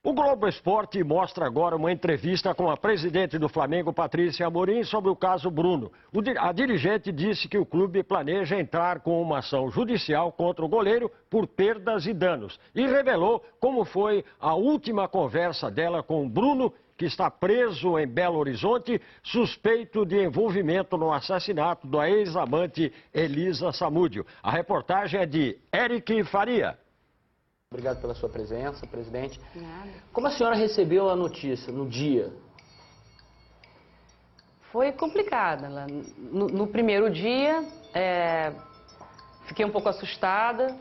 O Globo Esporte mostra agora uma entrevista com a presidente do Flamengo, Patrícia Amorim, sobre o caso Bruno. A dirigente disse que o clube planeja entrar com uma ação judicial contra o goleiro por perdas e danos. E revelou como foi a última conversa dela com o Bruno, que está preso em Belo Horizonte, suspeito de envolvimento no assassinato da ex-amante Elisa Samúdio. A reportagem é de Eric Faria. Obrigado pela sua presença, presidente. Nada. Como a senhora recebeu a notícia no dia? Foi complicada. No primeiro dia, fiquei um pouco assustada.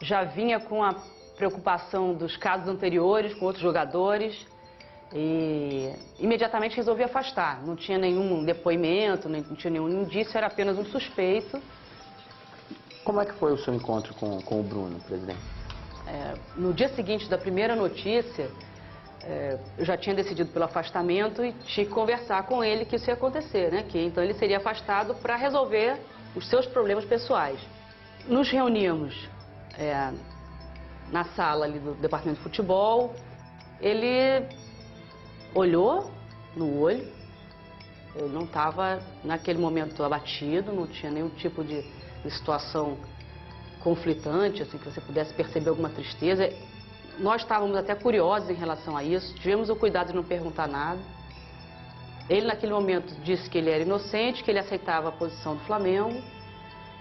Já vinha com a preocupação dos casos anteriores com outros jogadores. E imediatamente resolvi afastar. Não tinha nenhum depoimento, não tinha nenhum indício, era apenas um suspeito. Como é que foi o seu encontro com o Bruno, presidente? No dia seguinte da primeira notícia, eu já tinha decidido pelo afastamento e tinha que conversar com ele que isso ia acontecer, né? Que então ele seria afastado para resolver os seus problemas pessoais. Nos reunimos na sala ali do departamento de futebol. Ele olhou no olho, ele não estava naquele momento abatido, não tinha nenhum tipo de situação conflitante, assim, que você pudesse perceber alguma tristeza. Nós estávamos até curiosos em relação a isso, tivemos o cuidado de não perguntar nada. Ele, naquele momento, disse que ele era inocente, que ele aceitava a posição do Flamengo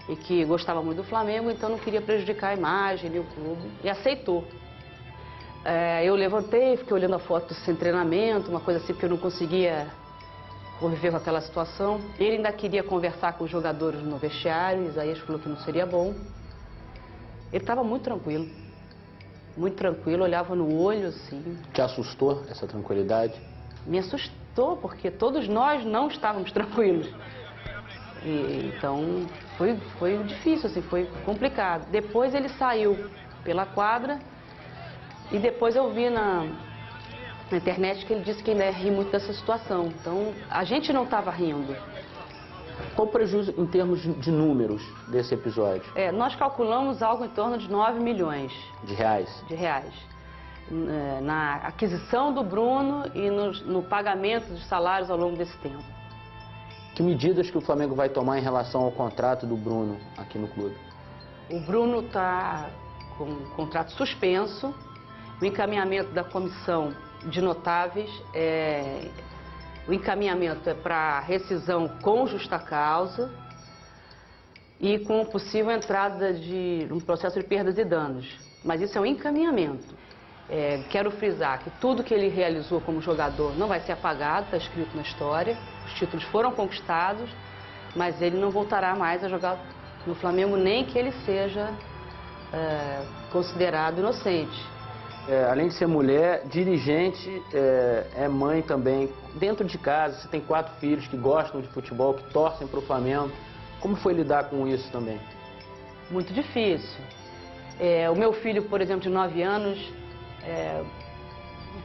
e que gostava muito do Flamengo, então não queria prejudicar a imagem nem o clube, e aceitou. Eu levantei, fiquei olhando a foto sem treinamento, uma coisa assim, porque eu não conseguia conviver com aquela situação. Ele ainda queria conversar com os jogadores no vestiário, Isaías falou que não seria bom. Ele estava muito tranquilo, olhava no olho, assim. Te assustou essa tranquilidade? Me assustou, porque todos nós não estávamos tranquilos. Então, foi difícil, assim, foi complicado. Depois ele saiu pela quadra e depois eu vi na internet que ele disse que ainda ri muito dessa situação. Então, a gente não estava rindo. Qual o prejuízo em termos de números desse episódio? Nós calculamos algo em torno de 9 milhões. De reais? De reais. Na aquisição do Bruno e no pagamento de salários ao longo desse tempo. Que medidas que o Flamengo vai tomar em relação ao contrato do Bruno aqui no clube? O Bruno está com um contrato suspenso. O encaminhamento da comissão de notáveis o encaminhamento é para rescisão com justa causa e com possível entrada de um processo de perdas e danos. Mas isso é um encaminhamento. Quero frisar que tudo que ele realizou como jogador não vai ser apagado, está escrito na história. Os títulos foram conquistados, mas ele não voltará mais a jogar no Flamengo, nem que ele seja considerado inocente. Além de ser mulher, dirigente, é mãe também. Dentro de casa, você tem 4 filhos que gostam de futebol, que torcem para o Flamengo. Como foi lidar com isso também? Muito difícil. O meu filho, por exemplo, de 9 anos,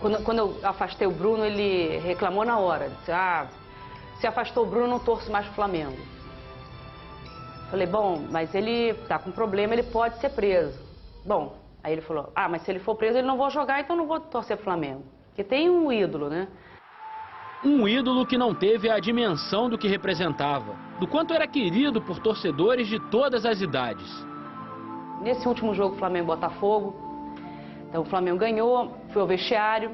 quando eu afastei o Bruno, ele reclamou na hora. Disse, se afastou o Bruno, não torço mais para o Flamengo. Falei, bom, mas ele está com problema, ele pode ser preso. Bom, aí ele falou, mas se ele for preso, ele não vou jogar, então não vou torcer pro Flamengo. Porque tem um ídolo, né? Um ídolo que não teve a dimensão do que representava, do quanto era querido por torcedores de todas as idades. Nesse último jogo, Flamengo-Botafogo, então o Flamengo ganhou, foi ao vestiário,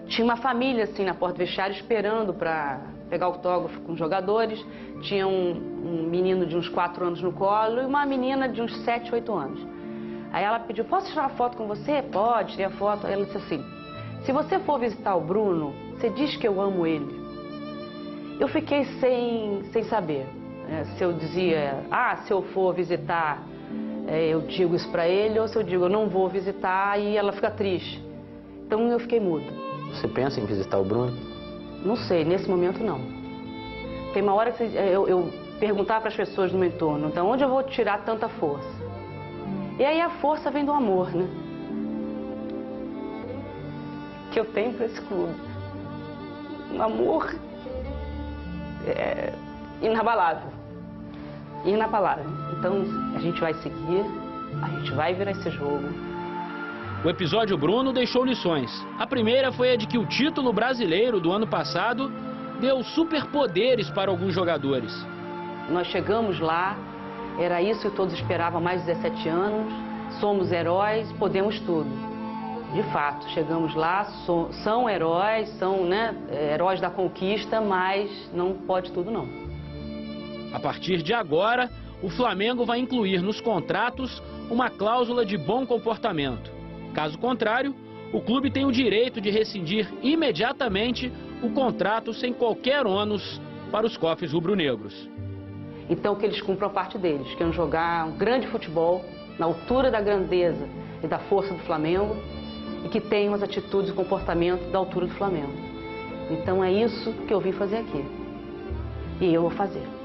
tinha uma família assim na porta do vestiário esperando para pegar autógrafo com os jogadores, tinha um menino de uns 4 anos no colo e uma menina de uns 7, 8 anos. Aí ela pediu, posso tirar uma foto com você? Pode, tirei a foto. Aí ela disse assim, se você for visitar o Bruno, você diz que eu amo ele. Eu fiquei sem saber. Se eu dizia, se eu for visitar, eu digo isso pra ele, ou se eu digo, eu não vou visitar e ela fica triste. Então eu fiquei muda. Você pensa em visitar o Bruno? Não sei, nesse momento não. Tem uma hora que eu perguntava para as pessoas no meu entorno, então onde eu vou tirar tanta força? E aí a força vem do amor, né? Que eu tenho para esse clube. Um amor inabalável. Inabalável. Então a gente vai seguir, a gente vai virar esse jogo. O episódio Bruno deixou lições. A primeira foi a de que o título brasileiro do ano passado deu superpoderes para alguns jogadores. Nós chegamos lá, era isso que todos esperavam há mais de 17 anos, somos heróis, podemos tudo. De fato, chegamos lá, são heróis, são, né, heróis da conquista, mas não pode tudo não. A partir de agora, o Flamengo vai incluir nos contratos uma cláusula de bom comportamento. Caso contrário, o clube tem o direito de rescindir imediatamente o contrato sem qualquer ônus para os cofres rubro-negros. Então que eles cumpram a parte deles, que é jogar um grande futebol na altura da grandeza e da força do Flamengo e que tenham as atitudes e comportamento da altura do Flamengo. Então é isso que eu vim fazer aqui. E eu vou fazer.